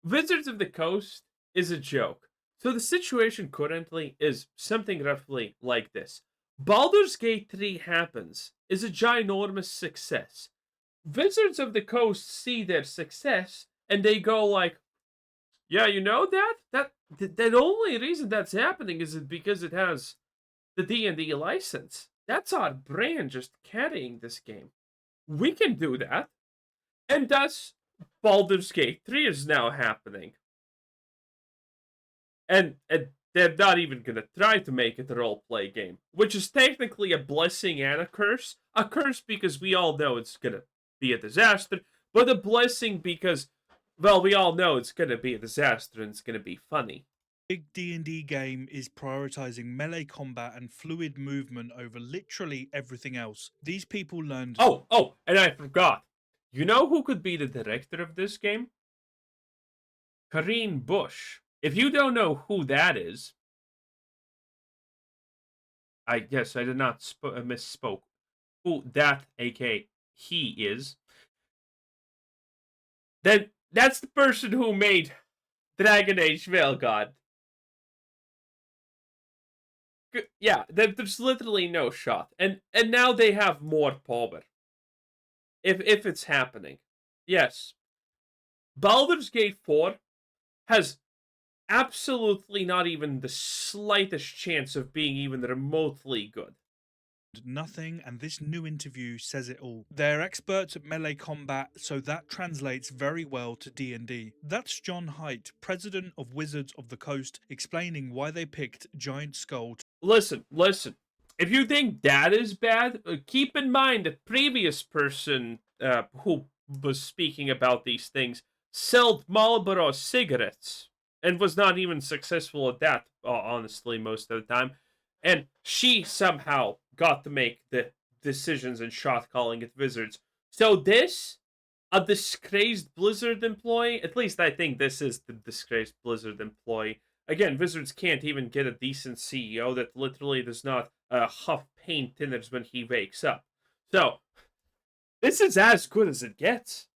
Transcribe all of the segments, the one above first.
Wizards of the Coast is a joke. So the situation currently is something roughly like this. Baldur's Gate 3 happens, is a ginormous success. Wizards of the Coast see their success and they go like, yeah, you know that only reason that's happening is because it has the D&D license. That's our brand just carrying this game. We can do that. And thus Baldur's Gate 3 is now happening. And they're not even gonna try to make it a role play game, which is technically a blessing and a curse. A curse because we all know it's gonna be a disaster, but a blessing because, well, we all know it's gonna be a disaster and it's gonna be funny. Big D&D game is prioritizing melee combat and fluid movement over literally everything else. These people learned. Oh, and I forgot. You know who could be the director of this game? Kareen Bush. If you don't know who that is, I guess I did not misspoke. Who that, aka he is, then that's the person who made Dragon Age Veilguard. Yeah, there's literally no shot, and now they have more power. If it's happening, yes, Baldur's Gate 4 has absolutely not even the slightest chance of being even remotely good. Nothing, and this new interview says it all. They're experts at melee combat, so that translates very well to D&D. That's John Haidt, president of Wizards of the Coast, explaining why they picked Giant Skull. Listen. If you think that is bad, keep in mind the previous person who was speaking about these things sold Marlboro cigarettes and was not even successful at that, honestly, most of the time. And she somehow got to make the decisions and shot calling at Wizards. So this, a disgraced Blizzard employee, at least I think this is the disgraced Blizzard employee. Again, Wizards can't even get a decent CEO that literally does not huff paint thinners when he wakes up. So, this is as good as it gets.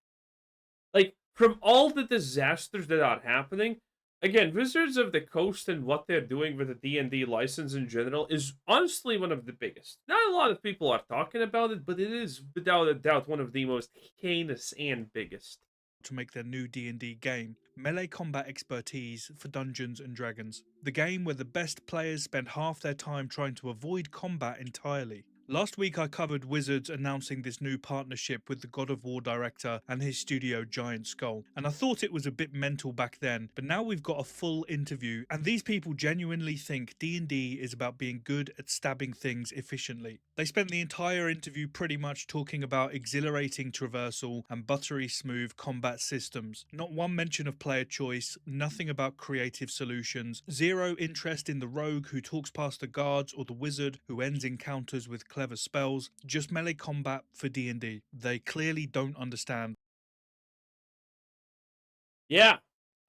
Like, from all the disasters that are happening, again, Wizards of the Coast and what they're doing with the D&D license in general is honestly one of the biggest. Not a lot of people are talking about it, but it is without a doubt one of the most heinous and biggest. To make their new D&D game, melee combat expertise for Dungeons and Dragons. The game where the best players spend half their time trying to avoid combat entirely. Last week I covered Wizards announcing this new partnership with the God of War director and his studio Giant Skull, and I thought it was a bit mental back then, but now we've got a full interview and these people genuinely think D&D is about being good at stabbing things efficiently. They spent the entire interview pretty much talking about exhilarating traversal and buttery smooth combat systems. Not one mention of player choice, nothing about creative solutions, zero interest in the rogue who talks past the guards or the wizard who ends encounters with clever spells, just melee combat for D&D. They clearly don't understand. Yeah.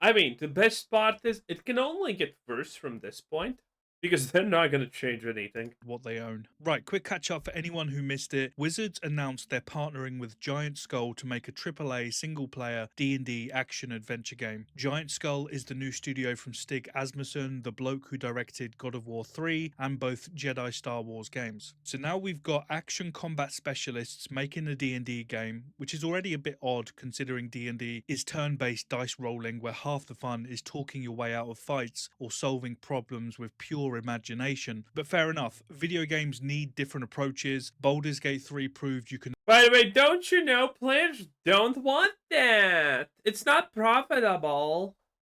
I mean, the best part is it can only get worse from this point because they're not going to change anything. What they own. Right, quick catch up for anyone who missed it. Wizards announced they're partnering with Giant Skull to make a AAA single player D&D action adventure game. Giant Skull is the new studio from Stig Asmussen, the bloke who directed God of War 3 and both Jedi Star Wars games. So now we've got action combat specialists making a D&D game, which is already a bit odd considering D&D is turn-based dice rolling where half the fun is talking your way out of fights or solving problems with pure imagination. But fair enough, video games need different approaches. Baldur's Gate 3 proved you can By the way, don't you know players don't want that? It's not profitable.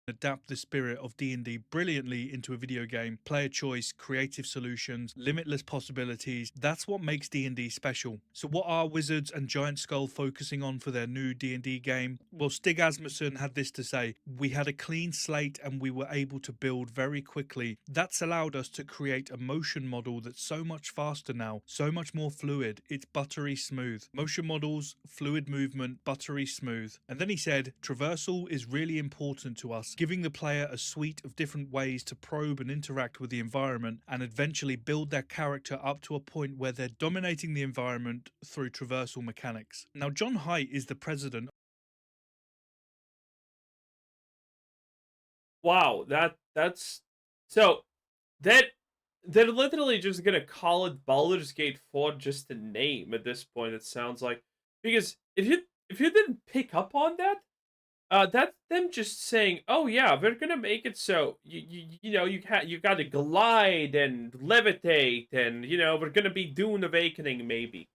adapt the spirit of D&D brilliantly into a video game. Player choice, creative solutions, limitless possibilities. That's what makes D&D special. So what are Wizards and Giant Skull focusing on for their new D&D game? Well, Stig Asmussen had this to say: "We had a clean slate and we were able to build very quickly. That's allowed us to create a motion model that's so much faster now, so much more fluid. It's buttery smooth. Motion models, fluid movement, buttery smooth." And then he said, "Traversal is really important to us, giving the player a suite of different ways to probe and interact with the environment and eventually build their character up to a point where they're dominating the environment through traversal mechanics." Now, John Haidt is the president Wow, that's so that they're literally just gonna call it Baldur's Gate 4 just a name at this point, it sounds like. Because if you didn't pick up on that, that's them just saying, "Oh yeah, we're gonna make it so you gotta glide and levitate, and we're gonna be Dune Awakening maybe."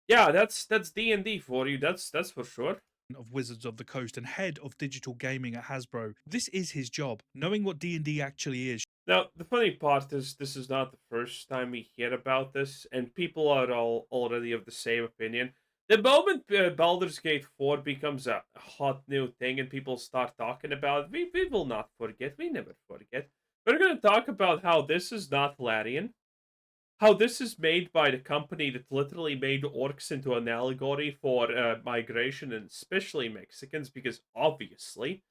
Yeah, that's D&D for you. That's for sure. Of Wizards of the Coast and head of digital gaming at Hasbro. This is his job. Knowing what D&D actually is Now, the funny part is this is not the first time we hear about this, and people are all already of the same opinion. The moment Baldur's Gate 4 becomes a hot new thing and people start talking about it, we will not forget. We never forget. We're going to talk about how this is not Larian, how this is made by the company that literally made orcs into an allegory for migration, and especially Mexicans, because obviously.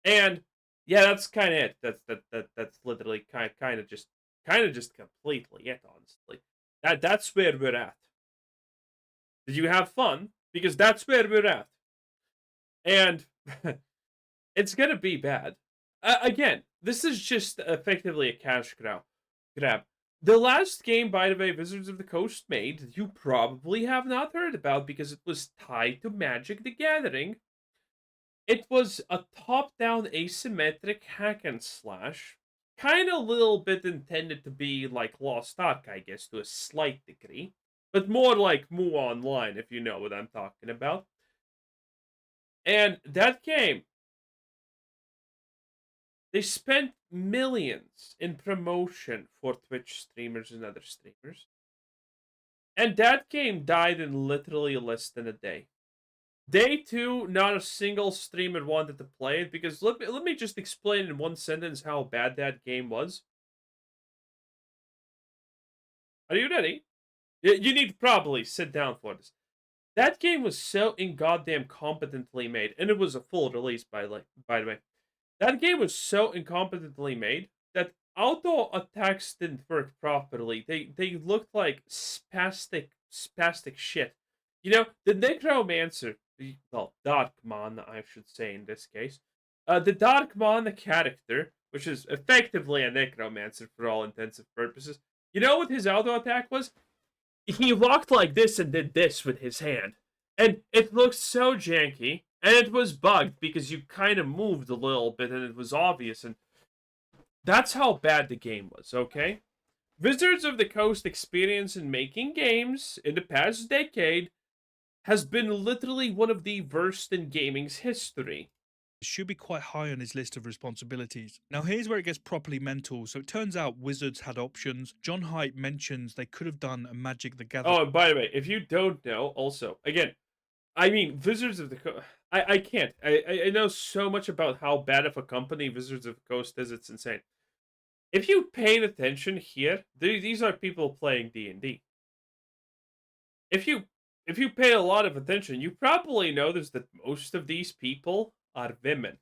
And yeah, that's kind of it. That's literally kind of just completely it. Honestly, that's where we're at. Did you have fun? Because that's where we're at, and it's gonna be bad. Again, this is just effectively a cash grab. The last game, by the way, Wizards of the Coast made, you probably have not heard about because it was tied to Magic the Gathering. It was a top-down asymmetric hack and slash, kind of a little bit intended to be like Lost Ark, I guess, to a slight degree, but more like Mu Online, if you know what I'm talking about. And that game, they spent millions in promotion for Twitch streamers and other streamers, and that game died in literally less than a day. Day two, not a single streamer wanted to play it because let me just explain in one sentence how bad that game was. Are you ready? You need to probably sit down for this. That game was so goddamn competently made, and it was a full release by the way. That game was so incompetently made that auto attacks didn't work properly. They looked like spastic shit. The Necromancer, well, Darkman, I should say in this case. The Darkman character, which is effectively a Necromancer for all intents and purposes. You know what his auto attack was? He walked like this and did this with his hand. And it looked so janky, and it was bugged because you kind of moved a little bit and it was obvious, and that's how bad the game was, okay? Wizards of the Coast experience in making games in the past decade has been literally one of the worst in gaming's history. should be quite high on his list of responsibilities. Now here's where it gets properly mental. So it turns out Wizards had options. John Haidt mentions they could have done a Magic the Gathering. Oh, and by the way, if you don't know, also, again, I mean, Wizards of the Coast. I can't. I know so much about how bad of a company Wizards of the Coast is. It's insane. If you paid attention here, these are people playing D&D. If you pay a lot of attention, you probably notice that most of these people are women.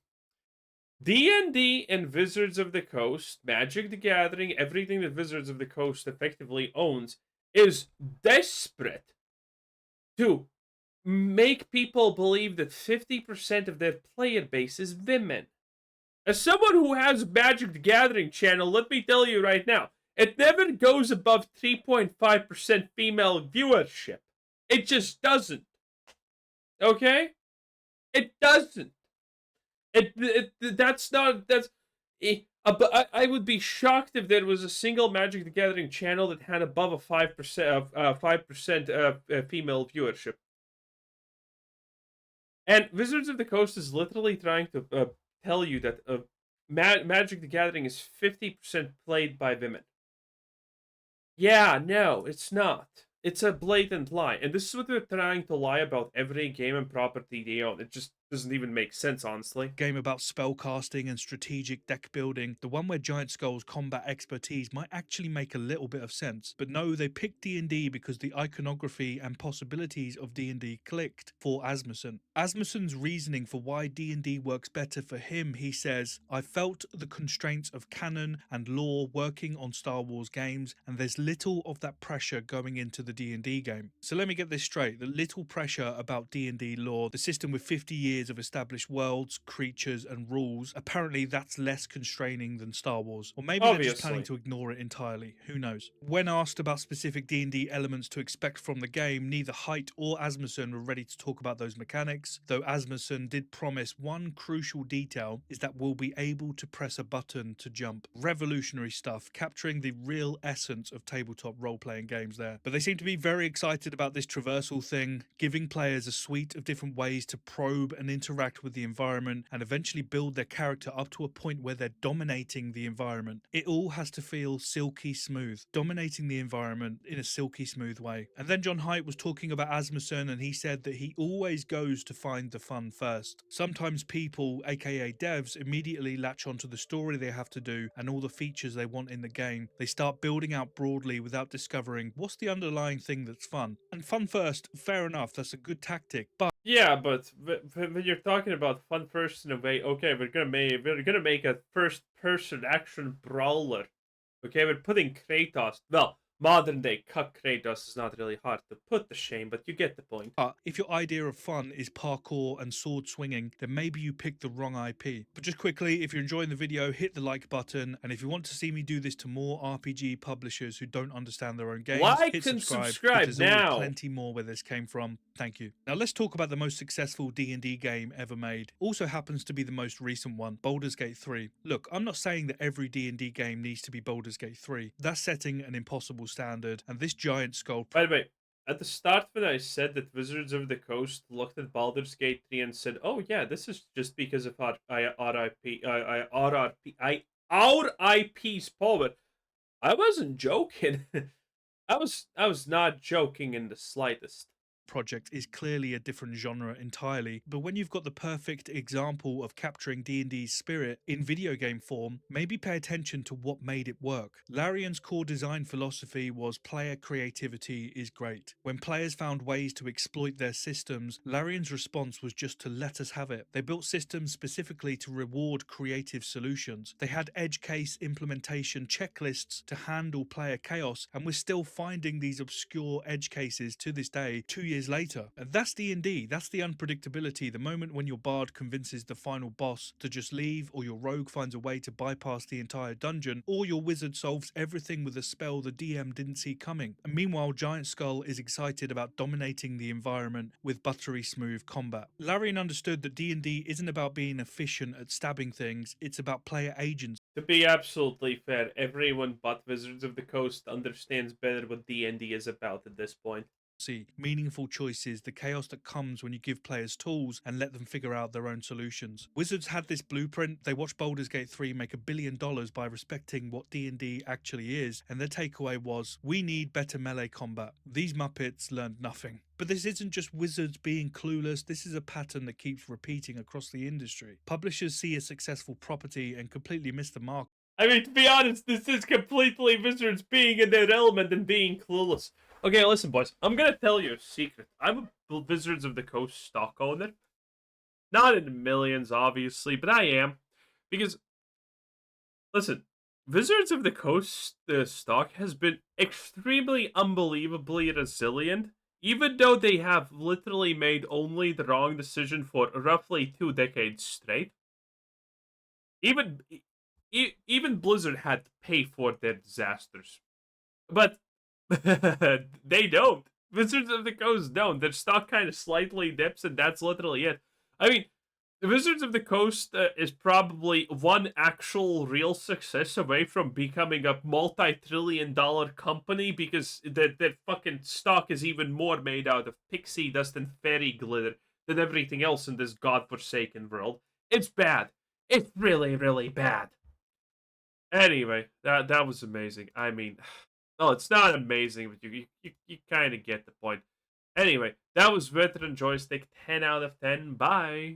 D&D and Wizards of the Coast, Magic the Gathering, everything that Wizards of the Coast effectively owns is desperate to make people believe that 50% of their player base is women. As someone who has Magic the Gathering channel, let me tell you right now, it never goes above 3.5% female viewership. It just doesn't. Okay? It doesn't. That's not that's. But I would be shocked if there was a single Magic the Gathering channel that had above a 5% of 5% female viewership. And Wizards of the Coast is literally trying to tell you that Magic the Gathering is 50% played by women. Yeah, no, it's not. It's a blatant lie. And this is what they're trying to lie about every game and property they own. It just doesn't even make sense, honestly. Game about spellcasting and strategic deck building, the one where Giant Skull's combat expertise might actually make a little bit of sense. But no, they picked D&D because the iconography and possibilities of D&D clicked for Asmussen. Asmussen's reasoning for why D&D works better for him, he says, I felt the constraints of canon and lore working on Star Wars games, and there's little of that pressure going into the D&D game. So let me get this straight, the little pressure about D&D lore, the system with 50 years years of established worlds, creatures, and rules, apparently that's less constraining than Star Wars. Or maybe they're just planning to ignore it entirely. Who knows? When asked about specific D&D elements to expect from the game, neither Height or Asmussen were ready to talk about those mechanics, though Asmussen did promise one crucial detail is that we'll be able to press a button to jump. Revolutionary stuff, capturing the real essence of tabletop role-playing games there. But they seem to be very excited about this traversal thing, giving players a suite of different ways to probe and interact with the environment and eventually build their character up to a point where they're dominating the environment. It all has to feel silky smooth, dominating the environment in a silky smooth way. And then John Haidt was talking about Asmussen, and he said that he always goes to find the fun first. Sometimes people, aka devs, immediately latch onto the story they have to do and all the features they want in the game. They start building out broadly without discovering what's the underlying thing that's fun. And fun first, fair enough, that's a good tactic, but yeah, but when you're talking about fun first in a way, okay, we're gonna make a first-person action brawler. Okay, we're putting Kratos. Well, modern day cut Kratos is not really hard to put to shame, but you get the point. if your idea of fun is parkour and sword swinging, then maybe you picked the wrong IP. But just quickly, if you're enjoying the video, hit the like button, and if you want to see me do this to more RPG publishers who don't understand their own games, Like hit and subscribe. subscribe There's now. always plenty more where this came from. Thank you. Now let's talk about the most successful D&D game ever made. Also happens to be the most recent one, Baldur's Gate 3. Look, I'm not saying that every D&D game needs to be Baldur's Gate 3. That's setting an impossible standard, and this giant skull... By the way, at the start when I said that Wizards of the Coast looked at Baldur's Gate 3 and said, "Oh yeah, this is just because of our IP's power," I wasn't joking. I was not joking in the slightest. project is clearly a different genre entirely, but when you've got the perfect example of capturing D&D's spirit in video game form, maybe pay attention to what made it work. Larian's core design philosophy was player creativity is great. When players found ways to exploit their systems, Larian's response was just to let us have it. They built systems specifically to reward creative solutions. They had edge case implementation checklists to handle player chaos, and we're still finding these obscure edge cases to this day, 2 years later. And that's D&D, that's the unpredictability, the moment when your bard convinces the final boss to just leave, or your rogue finds a way to bypass the entire dungeon, or your wizard solves everything with a spell the DM didn't see coming. And meanwhile, Giant Skull is excited about dominating the environment with buttery smooth combat. Larian understood that D&D isn't about being efficient at stabbing things, it's about player agency. To be absolutely fair, everyone but Wizards of the Coast understands better what D&D is about at this point. Meaningful choices, the chaos that comes when you give players tools and let them figure out their own solutions. Wizards had this blueprint. They watched Baldur's Gate 3 make $1 billion by respecting what D&D actually is, and their takeaway was, we need better melee combat. These Muppets learned nothing. But this isn't just Wizards being clueless, this is a pattern that keeps repeating across the industry. Publishers see a successful property and completely miss the mark. I mean, to be honest, this is completely Wizards being in their element and being clueless. Okay, listen, boys. I'm gonna tell you a secret. I'm a Wizards of the Coast stock owner. Not in the millions, obviously, but I am. Because, listen, Wizards of the Coast stock has been extremely unbelievably resilient, even though they have literally made only the wrong decision for roughly 2 decades straight. Even Blizzard had to pay for their disasters. But they don't. Wizards of the Coast don't. Their stock kind of slightly dips, and that's literally it. I mean, the Wizards of the Coast is probably one actual real success away from becoming a multi-trillion-dollar company, because their fucking stock is even more made out of pixie dust and fairy glitter than everything else in this godforsaken world. It's bad. It's really, really bad. Anyway, that was amazing. I mean, oh, it's not amazing, but you kind of get the point. Anyway, that was Veteran Joystick, 10 out of 10. Bye.